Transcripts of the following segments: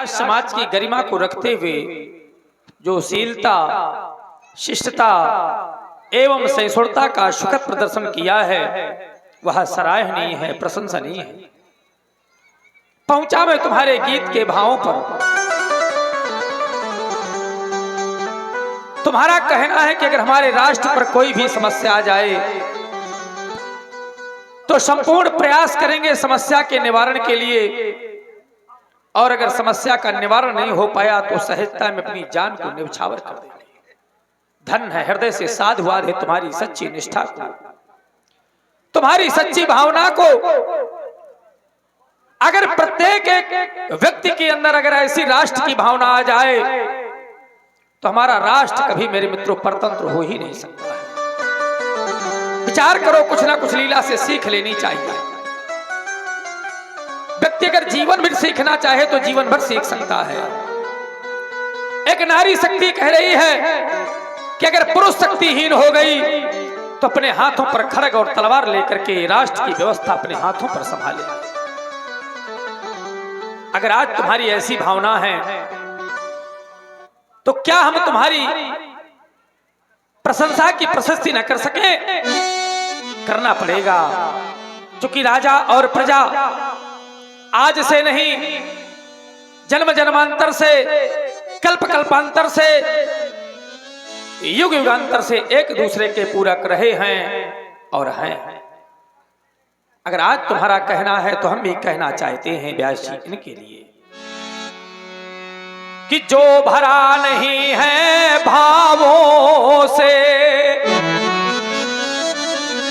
राष्ट्र समाज की गरिमा को रखते हुए जो शीलता, शिष्टता एवं सहिष्णुता का सुखद प्रदर्शन किया है वह सराहनीय है, प्रशंसनीय है। पहुंचा मैं तुम्हारे गीत के भावों पर। तुम्हारा कहना है कि अगर हमारे राष्ट्र पर कोई भी समस्या आ जाए तो संपूर्ण प्रयास करेंगे समस्या के निवारण के लिए, और अगर समस्या का निवारण नहीं हो पाया तो सहजता में अपनी जान को न्यौछावर कर देंगे। धन है, हृदय से साधुवाद है तुम्हारी सच्ची निष्ठा को, तुम्हारी सच्ची भावना को। अगर प्रत्येक एक व्यक्ति के अंदर अगर ऐसी राष्ट्र की भावना आ जाए तो हमारा राष्ट्र कभी मेरे मित्रों परतंत्र हो ही नहीं सकता है। विचार करो, कुछ ना कुछ लीला से सीख लेनी चाहिए। व्यक्ति अगर जीवन भर सीखना चाहे तो जीवन भर सीख सकता है। एक नारी शक्ति कह रही है कि अगर पुरुष शक्तिहीन हो गई तो अपने हाथों पर खड्ग और तलवार लेकर के राष्ट्र की व्यवस्था अपने हाथों पर संभाले। अगर आज तुम्हारी ऐसी भावना है तो क्या हम तुम्हारी प्रशंसा की प्रशस्ति न कर सके? करना पड़ेगा, क्योंकि राजा और प्रजा आज से नहीं, जन्म जन्मांतर से, कल्प कल्पांतर से, युग युगांतर से एक दूसरे के पूरक रहे हैं और हैं। अगर आज तुम्हारा कहना है तो हम भी कहना चाहते हैं व्यास जी इनके लिए कि जो भरा नहीं है भावों से,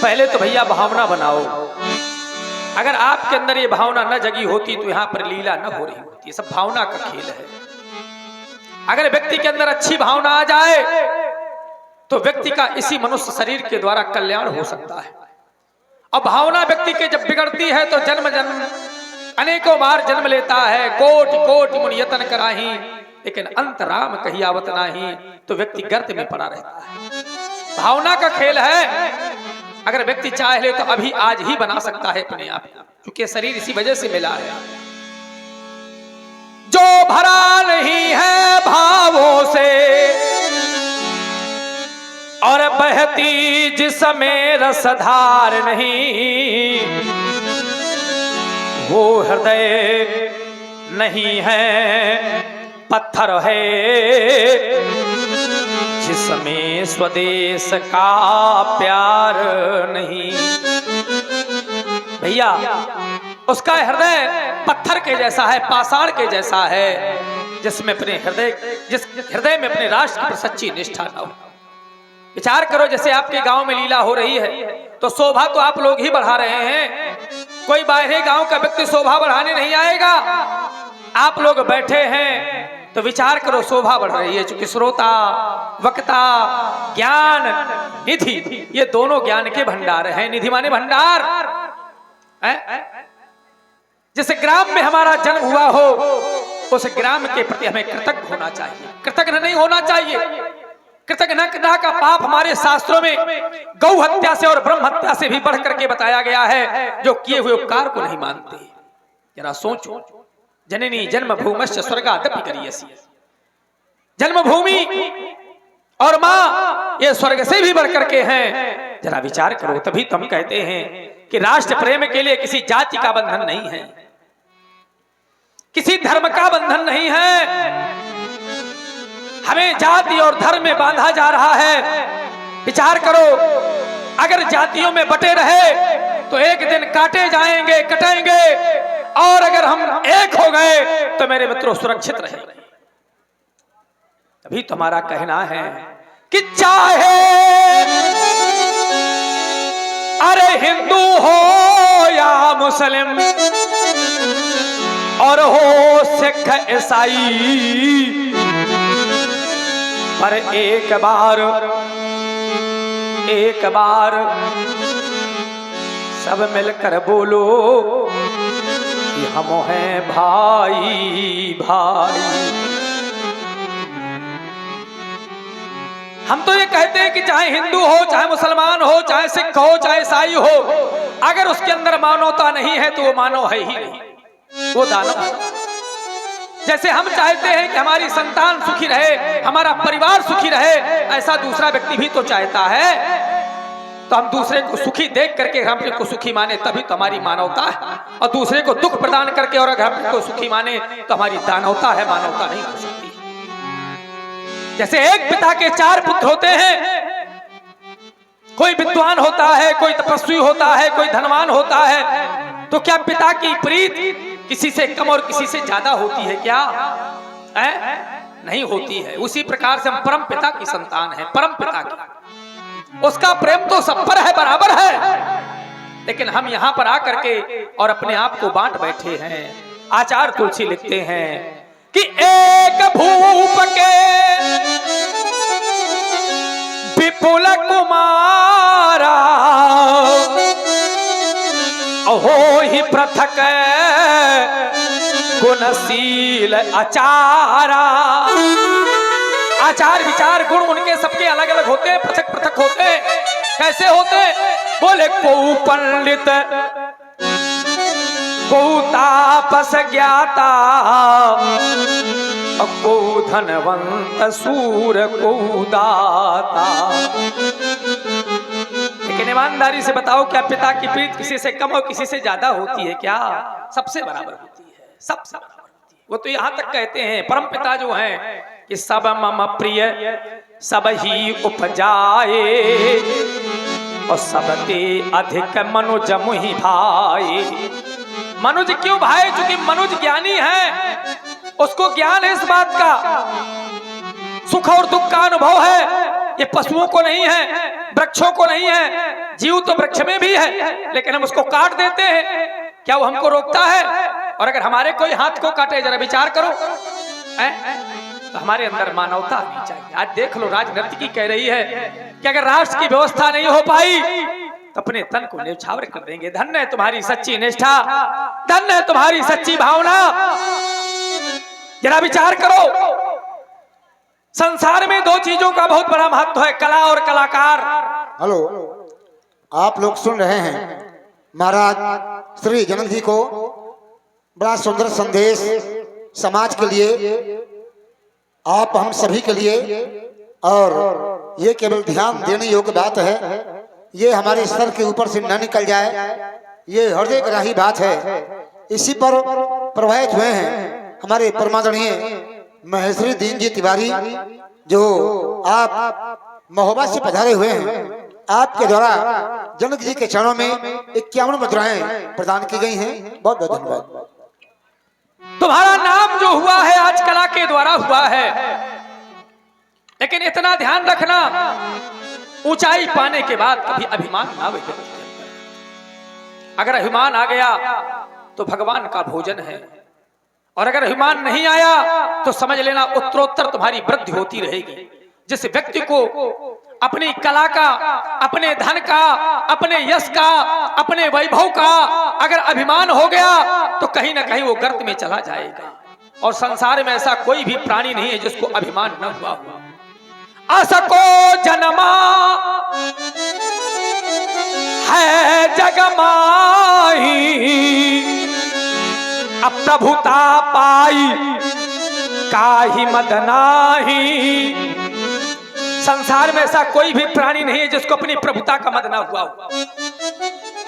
पहले तो भैया भावना बनाओ। अगर आपके अंदर ये भावना न जगी होती तो यहां पर लीला न हो रही होती। सब भावना का खेल है। अगर व्यक्ति के अंदर अच्छी भावना आ जाए तो व्यक्ति का इसी मनुष्य शरीर के द्वारा कल्याण हो सकता है। और भावना व्यक्ति के जब बिगड़ती है तो जन्म जन्म अनेकों बार जन्म लेता है, कोटि कोटि मुनि यतन कराही, लेकिन अंत राम कहियावत नाही, तो व्यक्ति गर्त में पड़ा रहता है। भावना का खेल है। अगर व्यक्ति चाहे ले तो अभी आज ही बना सकता है अपने आप, क्योंकि शरीर इसी वजह से मिला है। जो भरा नहीं है भावों से और बहती जिसमें रसधार नहीं, वो हृदय नहीं है, पत्थर है जिसमें स्वदेश का प्यार नहीं। भैया उसका हृदय पत्थर के जैसा है, पाषाण के जैसा है, जिसमें अपने जिस हृदय में अपने राष्ट्र पर सच्ची निष्ठा न हो। विचार करो, जैसे आपके गांव में लीला हो रही है तो शोभा तो आप लोग ही बढ़ा रहे हैं। कोई बाहरी गांव का व्यक्ति शोभा बढ़ाने नहीं आएगा। आप लोग बैठे हैं तो विचार करो, शोभा बढ़ रही है, क्योंकि श्रोता, वक्ता, ज्ञान, निधि, ये दोनों ज्ञान के भंडार हैं। निधि माने भंडार। जिस ग्राम में हमारा जन्म हुआ हो उस ग्राम के प्रति हमें कृतज्ञ होना चाहिए, कृतज्ञ नहीं होना चाहिए। कृतज्ञता का पाप हमारे शास्त्रों में गौ हत्या से और ब्रह्म हत्या से भी बढ़ करके बताया गया है, जो किए हुए उपकार को नहीं मानते। जरा सोचो, जननी जन्मभूमश्च स्वर्गादपि करियसि। जन्मभूमि और मां ये स्वर्ग से भी बढ़ करके हैं। जरा विचार करो, तभी तो हम कहते हैं कि राष्ट्र प्रेम के लिए किसी जाति का बंधन नहीं है, किसी धर्म का बंधन नहीं है। हमें जाति और धर्म में बांधा जा रहा है। विचार करो, अगर जातियों में बटे रहे तो एक दिन काटे जाएंगे, कटेंगे, और अगर हम एक हो गए तो मेरे मित्रों सुरक्षित रहेंगे। तभी तुम्हारा कहना है कि चाहे अरे हिंदू हो या मुस्लिम और हो सिख ईसाई, पर एक बार सब मिलकर बोलो कि हम हैं भाई भाई। हम तो ये कहते हैं कि चाहे हिंदू हो, चाहे मुसलमान हो, चाहे सिख हो, चाहे ईसाई हो, अगर उसके अंदर मानवता नहीं है तो वो मानव है ही नहीं, वो दानव। जैसे हम चाहते हैं कि हमारी संतान सुखी रहे, हमारा परिवार सुखी रहे, ऐसा दूसरा व्यक्ति भी तो चाहता है। तो हम दूसरे को सुखी देख करके हम अपने को सुखी माने, तभी तो हमारी मानवता है। और दूसरे को दुख प्रदान करके और अगर हम को सुखी माने तो हमारी दानवता है, मानवता नहीं हो सकती। जैसे एक पिता के 4 पुत्र होते हैं, कोई विद्वान होता है, कोई तपस्वी होता है, कोई धनवान होता है, तो क्या पिता की प्रीत किसी से कम और किसी से ज्यादा होती है क्या? नहीं होती है। उसी प्रकार से हम परम पिता की संतान है, परम पिता की, उसका प्रेम तो सब पर है, बराबर है। लेकिन हम यहाँ पर आकर के और अपने आप को बांट बैठे हैं। आचार्य तुलसी लिखते हैं कि एक भूप के विपुल कुमारा हो ही पृथक गुणशील आचारा। आचार विचार गुण उनके सबके अलग अलग होते हैं, पृथक पृथक होते हैं। कैसे होते? बोले को पंडित को तापस ज्ञाता, को धनवंत सूर को दाता। लेकिन ईमानदारी से बताओ, क्या पिता की प्रीत किसी से कम और किसी से ज्यादा होती है क्या? सबसे बराबर होती है, सबसे बराबर होती है। वो तो यहाँ तक कहते हैं परम पिता जो हैं कि सब मम प्रिय सब ही उपजाए, और सबते अधिक मनुज मुहि भाई। मनुज क्यों भाई? क्योंकि मनुज ज्ञानी है, उसको ज्ञान है इस बात का, सुख और दुख का अनुभव है। ये पशुओं को नहीं है, वृक्षों को नहीं है। जीव तो वृक्ष में भी है, लेकिन हम उसको काट देते हैं, क्या वो हमको रोकता है? और अगर हमारे कोई हाथ को काटे, जरा विचार करो, तो हमारे अंदर मानवता आनी चाहिए। आज देख लो, राजनीति कह रही है कि अगर राष्ट्र की व्यवस्था नहीं हो पाई तो अपने तन को न्यौछावर कर देंगे। धन्य है तुम्हारी सच्ची निष्ठा, धन्य है तुम्हारी सच्ची भावना। जरा विचार करो, संसार में 2 चीजों का बहुत बड़ा महत्व है, कला और कलाकार। हेलो, आप लोग सुन रहे हैं महाराज श्री जनक जी को, बड़ा सुंदर संदेश समाज के लिए, आप हम सभी के लिए। और ये केवल ध्यान देने योग्य बात है, ये हमारे सर के ऊपर से न निकल जाए, ये हृदय ग्राही बात है। इसी पर प्रभावित हुए हैं हमारे परमादरणीय महेश्वरी दीन जी तिवारी, जो आप महोबा से पधारे हुए हैं। आपके द्वारा जनक जी के चरणों में 51 मुद्राएं प्रदान की गई हैं। बहुत बहुत धन्यवाद। तुम्हारा नाम जो हुआ है आज कला के द्वारा हुआ है, लेकिन इतना ध्यान रखना, ऊंचाई पाने के बाद कभी अभिमान ना हो। अगर अभिमान आ गया तो भगवान का भोजन है, और अगर अभिमान नहीं आया तो समझ लेना उत्तरोत्तर तुम्हारी वृद्धि होती रहेगी। जिस व्यक्ति को अपनी कला का, अपने धन का, अपने यश का, अपने वैभव का अगर अभिमान हो गया तो कहीं ना कहीं वो गर्त में चला जाएगा। और संसार में ऐसा कोई भी प्राणी नहीं है जिसको अभिमान न हुआ हुआ। असको जन्मा है जगमाही, अप्रभुता पाई काहि मद नाही। संसार में ऐसा कोई भी प्राणी नहीं है जिसको अपनी प्रभुता का मद ना हुआ हो।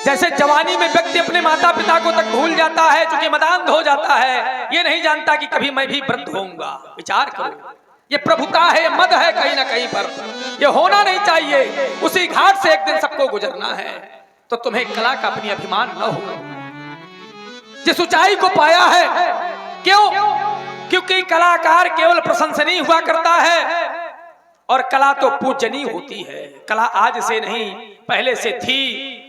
जैसे जवानी में व्यक्ति अपने माता पिता को तक भूल जाता है, चूंकि मदांध हो जाता है, ये नहीं जानता कि कभी मैं भी वृद्ध होऊंगा। विचार करो, ये प्रभुता है, मद है कहीं ना कहीं पर, ये होना नहीं चाहिए। उसी घाट से एक दिन सबको गुजरना है। तो तुम्हें कला का अपनी अभिमान न हो। जिस ऊंचाई को पाया है, क्यों? क्योंकि कलाकार केवल प्रशंसनीय हुआ करता है, और कला तो पूजनीय होती है। कला आज से नहीं, पहले से थी,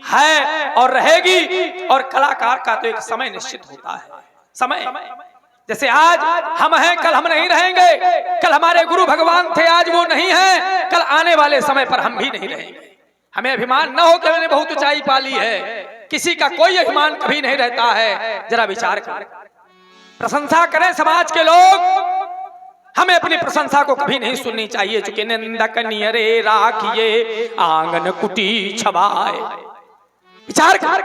है और रहेगी। और कलाकार का तो एक समय निश्चित होता है। समय जैसे आज हम हैं, कल हम नहीं रहेंगे। कल हमारे गुरु भगवान थे, आज वो नहीं है। कल आने वाले समय पर हम भी नहीं रहेंगे। हमें अभिमान न हो कि मैंने बहुत ऊंचाई पा ली है। किसी का कोई अभिमान कभी नहीं रहता है। जरा विचार करें, प्रशंसा करें समाज के लोग, हमें अपनी प्रशंसा को कभी नहीं सुननी चाहिए। चूंकि निंदक नियरे राखिए आंगन कुटी छवाए। विचार कर,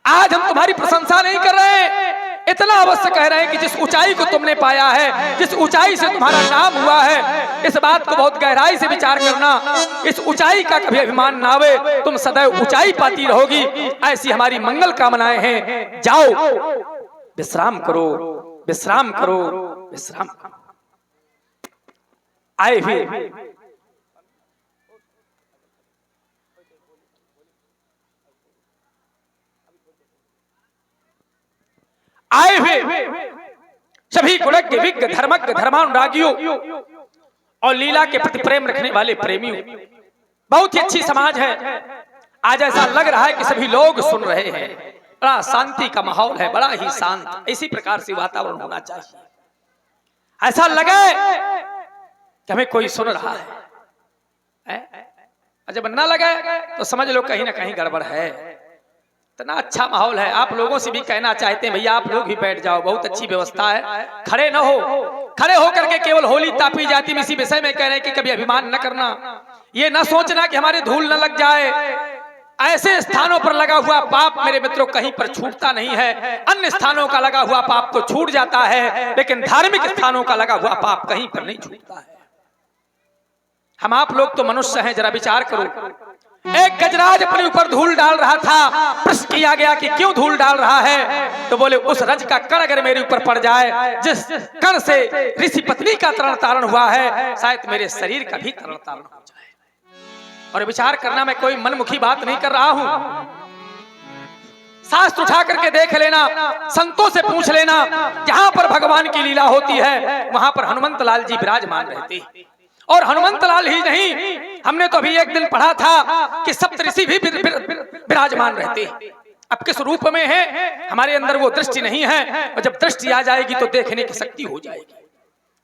आज हम तुम्हारी प्रशंसा नहीं कर रहे, इतना अवश्य कह रहे हैं कि जिस ऊंचाई को तुमने पाया है, जिस ऊंचाई से तुम्हारा नाम हुआ है, इस बात को बहुत गहराई से विचार करना। इस ऊंचाई का कभी अभिमान ना आवे, तुम सदैव ऊंचाई पाती रहोगी, ऐसी हमारी मंगल कामनाएं हैं। जाओ विश्राम करो, विश्राम करो, विश्राम करो। आए हुए सभी गुणज्ञ विज्ञ धर्मज्ञ धर्मानुरागियों और लीला के प्रति प्रेम रखने वाले प्रेमियों, बहुत ही अच्छी समाज है। आज ऐसा लग रहा है कि सभी लोग सुन रहे हैं, बड़ा शांति का माहौल है, बड़ा ही शांत। इसी प्रकार से वातावरण होना चाहिए। ऐसा लगे कि हमें कोई सुन रहा है, और जब न लगे तो समझ लो कहीं ना कहीं गड़बड़ है। इतना अच्छा माहौल है। आप लोगों से भी कहना चाहते हैं, भैया आप लोग भी बैठ जाओ, बहुत अच्छी व्यवस्था है, खड़े न हो। खड़े होकर के केवल होली तापी जाती है। इसी विषय में कह रहे हैं कि कभी अभिमान न करना, ये न सोचना कि हमारे धूल न लग जाए। ऐसे स्थानों पर लगा हुआ पाप मेरे मित्रों कहीं पर छूटता नहीं है। अन्य स्थानों का लगा हुआ पाप तो छूट जाता है, लेकिन धार्मिक स्थानों का लगा हुआ पाप कहीं पर नहीं छूटता है। हम आप लोग तो मनुष्य हैं, जरा विचार करो। एक गजराज अपने ऊपर धूल डाल रहा था, प्रश्न किया गया कि क्यों धूल डाल रहा है, तो बोले उस रज का कण अगर मेरे ऊपर पड़ जाए, जिस कण से ऋषि पत्नी का तरण तारण हुआ है, शायद मेरे शरीर का भी तरण तारण हो जाए। और विचार करना, मैं कोई मनमुखी बात नहीं कर रहा हूं। शास्त्र उठा करके देख लेना, संतों से पूछ लेना, जहां पर भगवान की लीला होती है वहां पर हनुमंत लाल जी विराजमान रहते हैं। और हनुमंत लाल ही नहीं, हमने तो अभी एक दिन पढ़ा था कि सप्तऋषि भी विराजमान रहते। अब किस रूप में है, हमारे अंदर वो दृष्टि नहीं है, और जब दृष्टि आ जाएगी तो देखने की शक्ति हो जाएगी।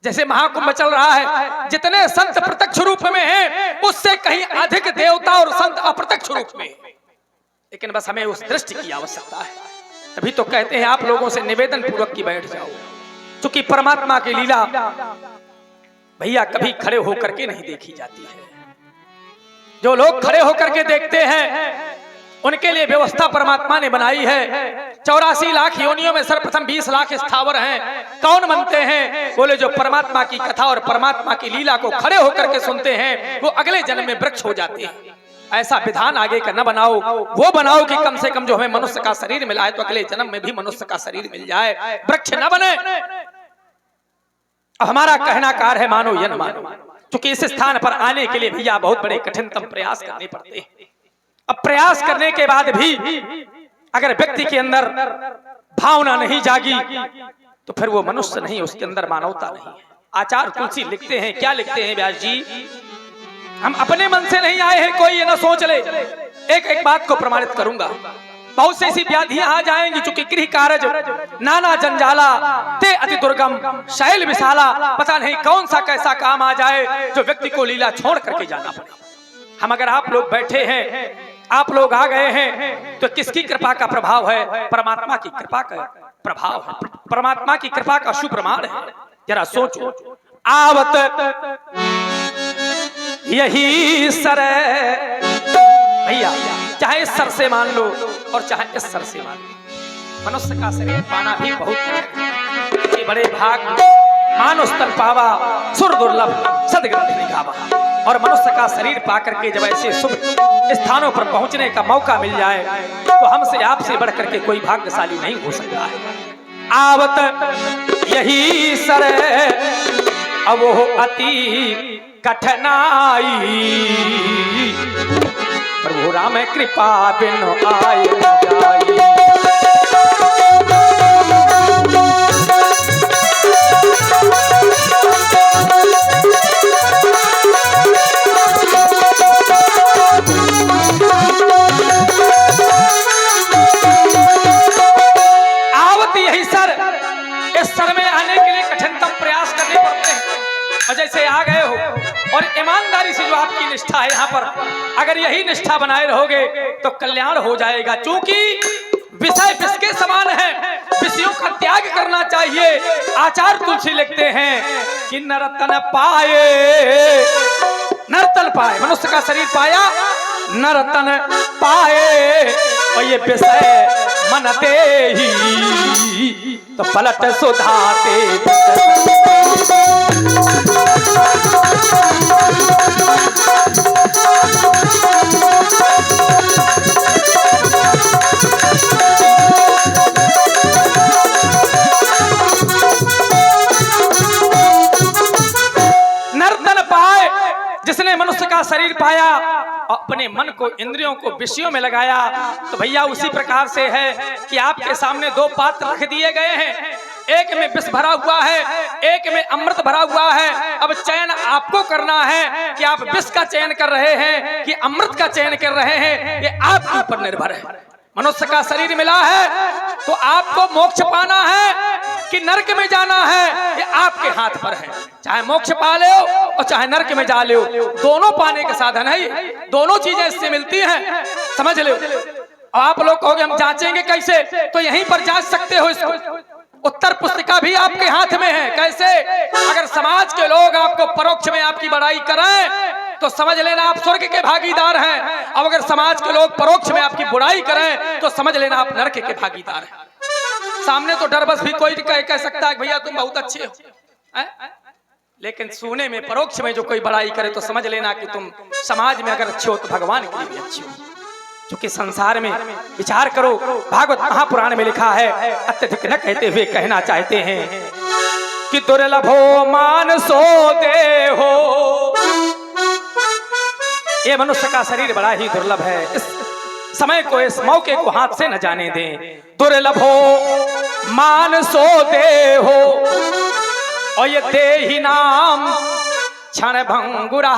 जैसे महाकुंभ चल रहा है, जितने संत प्रत्यक्ष रूप में हैं, उससे कहीं अधिक देवता और संत अप्रत्यक्ष रूप में, लेकिन बस हमें उस दृष्टि की आवश्यकता है। तभी तो कहते हैं आप लोगों से निवेदन पूर्वक की बैठ जाओ, क्योंकि परमात्मा की लीला भैया कभी खड़े होकर के नहीं देखी जाती है। जो लोग खड़े होकर के देखते हैं उनके लिए व्यवस्था परमात्मा ने बनाई है। 84 लाख योनियों में सर्वप्रथम 20 लाख स्थावर हैं। कौन बनते हैं? बोले जो परमात्मा की कथा और परमात्मा की लीला को खड़े होकर के सुनते हैं, वो अगले जन्म में वृक्ष हो जाते हैं। ऐसा विधान आगे का न बनाओ, वो बनाओ कि कम से कम जो हमें मनुष्य का शरीर मिला है तो अगले जन्म में भी मनुष्य का शरीर मिल जाए, वृक्ष न बने। हमारा कहना कार है मानो या न मानो, क्योंकि इस स्थान पर आने के लिए भैया बहुत बड़े कठिनतम प्रयास करने पड़ते हैं। अब प्रयास करने के बाद भी अगर व्यक्ति के अंदर भावना नहीं जागी तो फिर वो मनुष्य नहीं, उसके अंदर मानवता नहीं है। आचार्य तुलसी लिखते हैं, क्या लिखते हैं व्यास जी? हम अपने मन से नहीं आए हैं, कोई ये ना सोच ले। एक एक बात को प्रमाणित करूंगा। बहुत से ऐसी व्याधियां आ जाएंगी, चूंकि गृह कारज नाना जंजाला ते अति दुर्गम शैल विशाला, पता नहीं कौन सा कैसा काम आ जाए जो व्यक्ति को लीला छोड़ करके जाना पड़े। हम अगर आप लोग बैठे हैं, आप लोग आ गए हैं, तो किसकी कृपा का प्रभाव है? परमात्मा की कृपा का प्रभाव है, परमात्मा की कृपा का शुभ प्रमाण है। जरा सोचो, आवत यही सर भैया, चाहे इस सर से मान लो और चाहे इस सर से मान लो, मनुष्य का शरीर पाना भी बहुत है। बड़े भाग मानुष तन पावा सुर दुर्लभ सदग्रंथ निगावा। और मनुष्य का शरीर पाकर के जब ऐसे शुभ स्थानों पर पहुंचने का मौका मिल जाए तो हमसे आपसे बढ़कर के कोई भाग्यशाली नहीं हो सकता है। आवत यही सर अब अति कठिनाई, प्रभु राम कृपा बिन आए जाई। आवत यही सर, इस सर में आने के लिए कठिनतम प्रयास करने पड़ते हैं। और जैसे आ गए हो और ईमानदारी से जो आपकी निष्ठा है यहाँ पर, अगर यही निष्ठा बनाए रहोगे तो कल्याण हो जाएगा। क्योंकि विषय किसके समान है, विषयों का त्याग करना चाहिए। आचार्य तुलसी लिखते हैं कि नरतन पाए, नरतन पाए, मनुष्य का शरीर पाया, नरतन पाए, और ये विषय मन दे ही तो पलट सुधाते नर्तन पाए जिसने मनुष्य का शरीर पाया अपने मन को इंद्रियों को विषयों में लगाया। तो भैया उसी प्रकार से है कि आपके सामने दो पात्र रख दिए गए हैं, एक में विष भरा हुआ है, एक में अमृत भरा हुआ है। अब चयन आपको करना है कि आप विष का चयन कर रहे हैं कि अमृत का चयन कर रहे हैं, ये आपके ऊपर निर्भर है। मनुष्य का शरीर मिला है तो आपको मोक्ष पाना है कि नरक में जाना है, ये आपके हाथ पर है। चाहे मोक्ष पा लो और चाहे नरक में जा लो, दोनों पाने के साधन है, दोनों चीजें इससे मिलती हैं, समझ लो। आप लोग कहोगे हम जांचेंगे कैसे, तो यहीं पर जांच सकते हो इसको। उत्तर पुस्तिका भी आपके हाथ में है। कैसे? अगर समाज के लोग आपको परोक्ष में आपकी बड़ाई करें तो समझ लेना आप स्वर्ग के भागीदार हैं। अब अगर समाज के लोग परोक्ष में आपकी बुराई करें तो समझ लेना आप नरक के भागीदार हैं। सामने तो डर बस भी कोई कह सकता है भैया तुम बहुत अच्छे हो, लेकिन सुने में परोक्ष में जो कोई बड़ाई करे तो समझ लेना कि तुम समाज में अगर अच्छे हो तो भगवान के लिए भी अच्छे हो। क्योंकि संसार में विचार करो, भागवत महापुराण में लिखा है, अत्यधिक न कहते हुए कहना चाहते हैं कि दुर्लभो मानसो देहो, ये मनुष्य का शरीर बड़ा ही दुर्लभ है। इस समय को, इस मौके को हाथ से न जाने दें। दुर्लभो मानसो देहो, और ये देही नाम क्षण भंगुरा।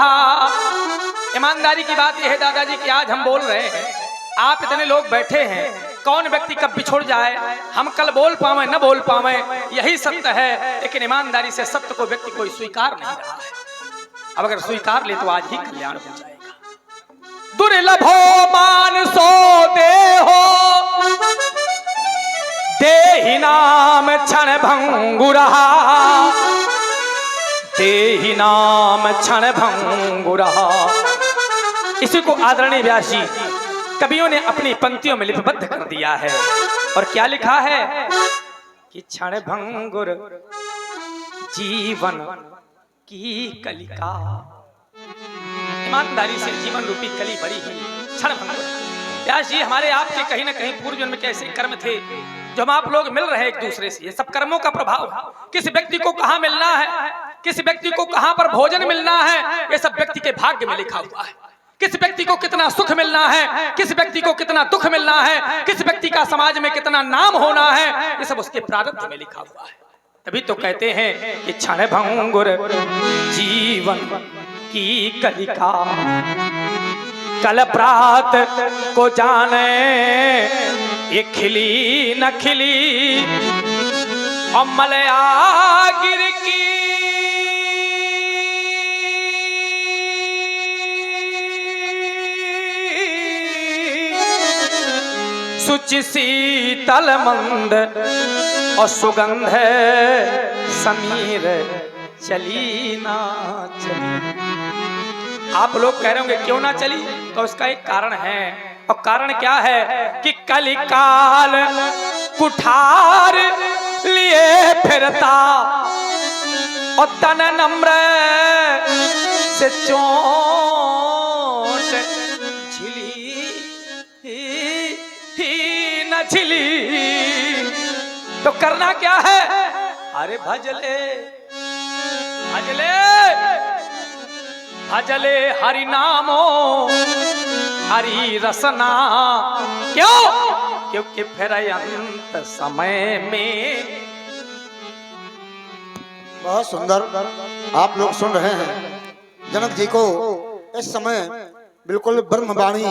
ईमानदारी की बात यह है दादाजी कि आज हम बोल रहे हैं, आप इतने लोग बैठे हैं, कौन व्यक्ति कब बिछुड़ जाए, हम कल बोल पावे न बोल पावे, यही सत्य है। लेकिन ईमानदारी से सत्य को व्यक्ति कोई स्वीकार नहीं रहा है। अब अगर स्वीकार ले तो आज ही कल्याण हो जाएगा। दुर्लभो मानसो देहो, देहि नाम क्षण भंगुरा, देहि नाम क्षण भंगुरा। इसी को आदरणीय व्यास जी कवियों ने अपनी पंक्तियों में लिपिबद्ध कर दिया है। और क्या लिखा है कि क्षण भंगुर जीवन की कलिका। ईमानदारी से जीवन रूपी कली बड़ी ही क्षण भंगुर। व्यास जी हमारे आपके कहीं ना कहीं पूर्व जन्म के ऐसे कर्म थे जो हम आप लोग मिल रहे एक दूसरे से। ये सब कर्मों का प्रभाव, किस व्यक्ति को कहाँ मिलना है, किस व्यक्ति को कहाँ पर भोजन मिलना है, ये सब व्यक्ति के भाग्य में लिखा हुआ है। किस व्यक्ति को कितना सुख मिलना है, किस व्यक्ति को कितना दुख मिलना है, किस व्यक्ति का समाज में कितना नाम होना है, ये सब उसके प्रारब्ध में लिखा हुआ है। तभी तो कहते हैं कि क्षण भंगुर जीवन की कलिका, कल प्रात को जाने ये खिली न खिली, और मलया गिर की सुचि शीतल मंद और सुगंध समीर चली ना चली। आप लोग कह रहे होंगे क्यों ना चली, तो उसका एक कारण है। और कारण क्या है कि कलिकाल कुठार लिए फिरता, और तन नम्र से चोट झिली ही न झिली। तो करना क्या है, अरे भजले भजले भजले हरि नामो हरि रसना। क्यों? क्योंकि फिर अंत समय में। बहुत सुंदर आप लोग सुन रहे हैं। जनक जी को इस समय बिल्कुल ब्रह्मवाणी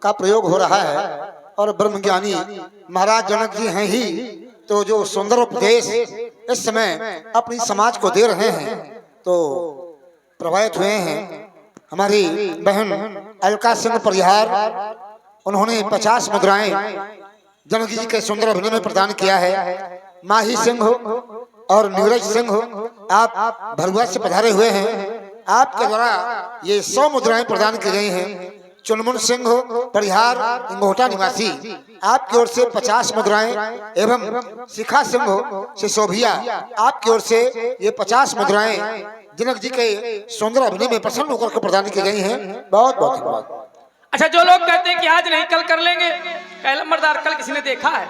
का प्रयोग हो रहा है, और ब्रह्मज्ञानी महाराज जनक जी हैं ही तो जो सुंदर उपदेश इस समय अपनी समाज को दे रहे हैं, तो प्रभावित हुए हैं। हमारी बहन अलका सिंह परिहार, उन्होंने 50 मुद्राएं जनक जी के सुंदर अभिनय में प्रदान किया है। माही सिंह और नीरज सिंह आप भरुआ से पधारे हुए हैं, आपके द्वारा ये 100 मुद्राएं प्रदान की गई हैं। चुनमुन सिंह परिहार इंगोटा निवासी, आपकी ओर से 50 मुद्राएं एवं शिखा सिंह सिसोभिया, आपकी ओर से ये 50 मुद्राएं जनक जी के सुंदर अभिनय में प्रसन्न होकर के प्रदान की गई हैं। बहुत बहुत धन्यवाद। अच्छा, जो लोग कहते हैं कि आज नहीं कल कर लेंगे, कल मर्दार कल किसी ने देखा है?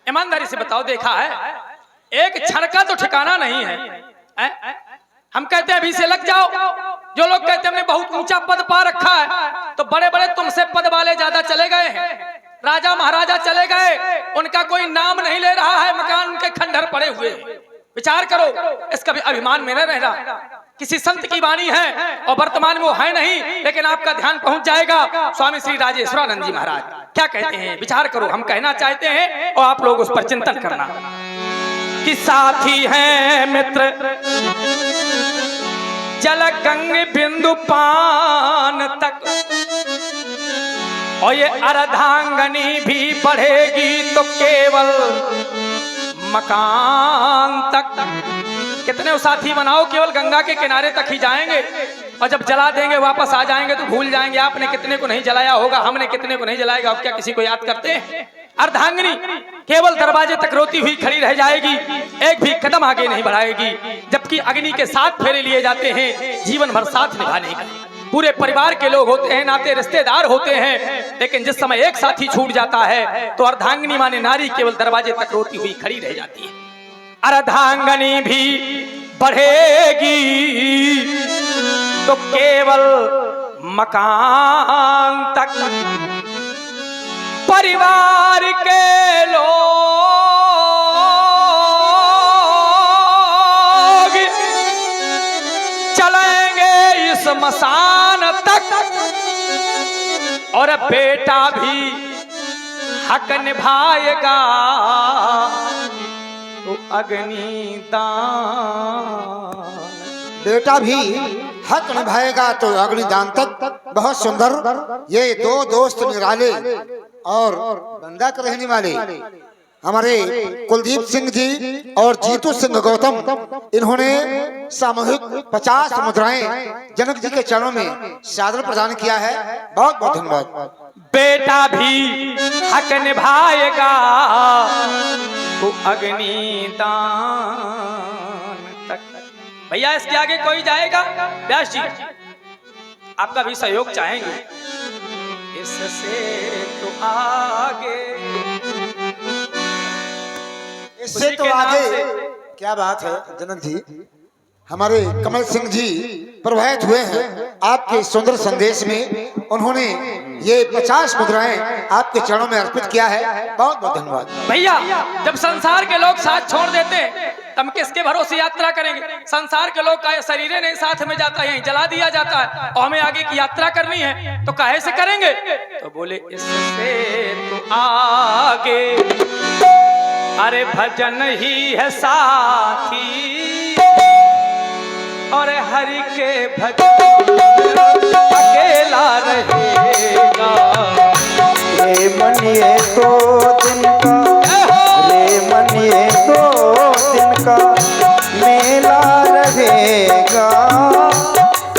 ईमानदारी से बताओ, देखा है? एक क्षण का तो ठिकाना नहीं है। हम कहते हैं अभी से लग जाओ। जो लोग कहते हैं हमने बहुत ऊंचा पद पा रखा है, तो बड़े बड़े तुमसे पद वाले ज्यादा चले गए हैं, राजा महाराजा चले गए, उनका कोई नाम नहीं ले रहा है, मकान उनके खंडहर पड़े हुए। विचार करो, इसका भी अभिमान में न रहना। किसी संत की वाणी है और वर्तमान में वो है नहीं, लेकिन आपका ध्यान पहुंच जाएगा। स्वामी श्री राजेश्वरानंद जी महाराज क्या कहते हैं, विचार करो। हम कहना चाहते हैं और आप लोग उस पर चिंतन करना कि साथी हैं मित्र जल गंग बिंदु पान तक, और ये अर्धांगनी भी बढ़ेगी तो केवल मकान तक। कितने साथी बनाओ, केवल गंगा के किनारे तक ही जाएंगे, और जब जला देंगे वापस आ जाएंगे तो भूल जाएंगे आपने कितने को नहीं जलाया होगा, हमने कितने को नहीं जलाएगा। अब क्या किसी को याद करते हैं? अर्धांगिनी केवल दरवाजे तक रोती हुई खड़ी रह जाएगी, एक भी कदम आगे नहीं बढ़ाएगी, जबकि अग्नि के 7 फेरे लिए जाते हैं जीवन भर साथ निभाने का। पूरे परिवार के लोग होते हैं, नाते रिश्तेदार होते हैं, लेकिन जिस समय एक साथी छूट जाता है तो अर्धांगिनी माने नारी केवल दरवाजे तक रोती हुई खड़ी रह जाती है। अर्धांगनी भी बढ़ेगी तो केवल मकान तक, परिवार के लोग चलेंगे इस मसान तक, और बेटा भी हक निभाएगा तो अग्नि दान। बेटा भी हक निभाएगा तो अग्निदान तक। बहुत सुंदर। ये दो दोस्त निराले और बंदा के रहने वाले हमारे कुलदीप सिंह जी और जीतू सिंह गौतम, इन्होंने सामूहिक 50 मुद्राएं जनक जी के चरणों में सादर प्रदान किया है। बहुत बहुत धन्यवाद। बेटा भी हक निभाएगा तो अग्नि दान तक। भैया इसके आगे कोई जाएगा? व्यास जी आपका भी सहयोग चाहेंगे। इससे तो आगे, इससे तो आगे क्या बात है जनक जी। हमारे कमल सिंह जी प्रभावित हुए हैं आपके सुंदर संदेश में। उन्होंने ये 50 मुद्राएं आपके चरणों में अर्पित किया है। बहुत बहुत धन्यवाद। भैया जब संसार के लोग साथ छोड़ देते हैं तब किसके भरोसे यात्रा करेंगे? संसार के लोग का शरीर नहीं साथ में जाता है, यहीं जला दिया जाता है, और हमें आगे की यात्रा करनी है तो काहे से करेंगे? तो बोले इससे तो आगे अरे भजन ही है साथी, और हरि के भजन अकेला रहेगा। रे मन ये तो दिन का, रे मन ये तो दिन का मेला रहेगा,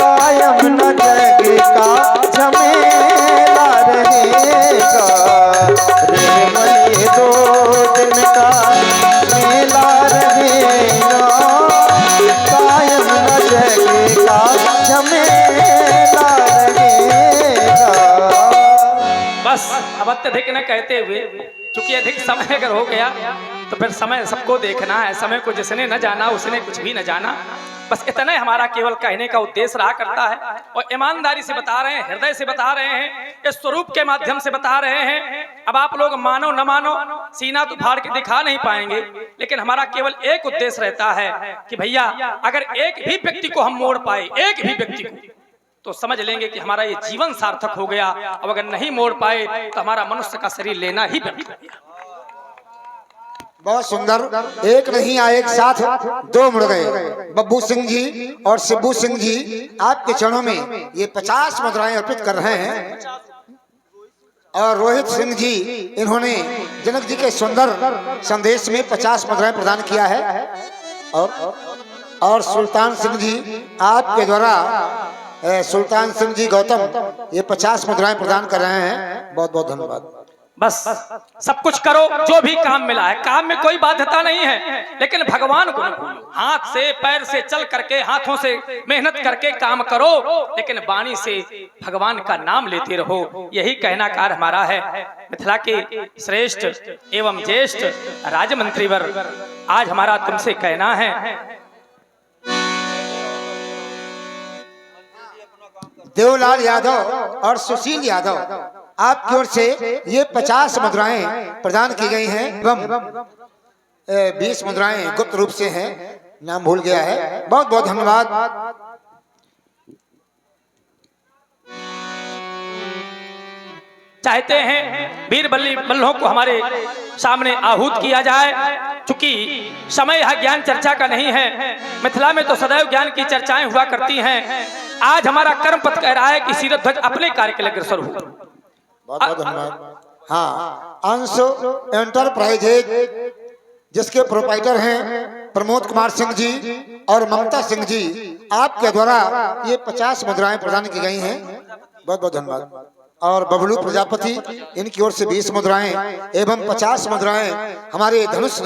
कायम न जग का झमेला रहेगा। रे मन ये दो दिन का मेला रहेगा, कायम न जग का झमेला रहेगा। बस अब अत्यधिक न कहते हुए, चूंकि अधिक समय अगर हो गया तो फिर समय सबको देखना है। समय को जिसने न जाना उसने कुछ भी न जाना। बस इतना ही हमारा केवल कहने का उद्देश्य रहा करता है, और ईमानदारी से बता रहे हैं, हृदय से बता रहे हैं, इस स्वरूप के माध्यम से बता रहे हैं। अब आप लोग मानो न मानो, सीना तो फाड़ के दिखा नहीं पाएंगे, लेकिन हमारा केवल एक उद्देश्य रहता है कि भैया अगर एक भी व्यक्ति को हम मोड़ पाए, एक भी व्यक्ति को, तो समझ लेंगे कि हमारा ये जीवन सार्थक हो गया। अब अगर नहीं मोड़ पाए तो हमारा मनुष्य का शरीर लेना ही व्यर्थ हो गया। बहुत सुंदर। एक नहीं आए, एक साथ दो मुड़ गए। बब्बू सिंह जी और शिबू सिंह जी आपके चरणों में ये 50 मुद्राएं अर्पित कर रहे हैं, और रोहित सिंह जी इन्होंने जनक जी के सुंदर संदेश में 50 मुद्राएं प्रदान किया है, और सुल्तान सिंह जी आपके द्वारा सुल्तान सिंह जी गौतम ये 50 मुद्राएं प्रदान कर रहे हैं। बहुत बहुत धन्यवाद। बस सब कुछ करो जो भी काम मिला है, काम में कोई बाध्यता नहीं है, लेकिन भगवान को न भूलो। हाथ से पैर से चल करके, हाथों से मेहनत करके काम करो, लेकिन वाणी से भगवान का नाम लेते रहो। यही कहना कार हमारा है। मिथिला के श्रेष्ठ एवं ज्येष्ठ राज्य मंत्रीवर, आज हमारा तुमसे कहना है, देवलाल यादव और सुशील यादव आपकी ओर से ये 50 मुद्राएं प्रदान की गई हैं एवं 20 मुद्राएं गुप्त रूप से हैं, नाम भूल गया है। बहुत बहुत धन्यवाद। चाहते हैं वीर बल्लों को हमारे सामने आहूत किया जाए। चूंकि समय यह ज्ञान चर्चा का नहीं है, मिथिला में तो सदैव ज्ञान की चर्चाएं हुआ करती हैं। आज हमारा कर्म पथ कह रहा है कि सीरत ध्वज अपने कार्य के लिए अग्रसर हो। बहुत बहुत धन्यवाद। हाँ, अंशु एंटरप्राइजेज जिसके प्रोप्राइटर हैं प्रमोद कुमार सिंह जी और ममता सिंह जी, आपके द्वारा ये 50 मुद्राएं प्रदान की गई हैं। बहुत बहुत धन्यवाद। और बबलू प्रजापति, इनकी ओर से 20 मुद्राएं एवं 50 मुद्राएं हमारे धनुष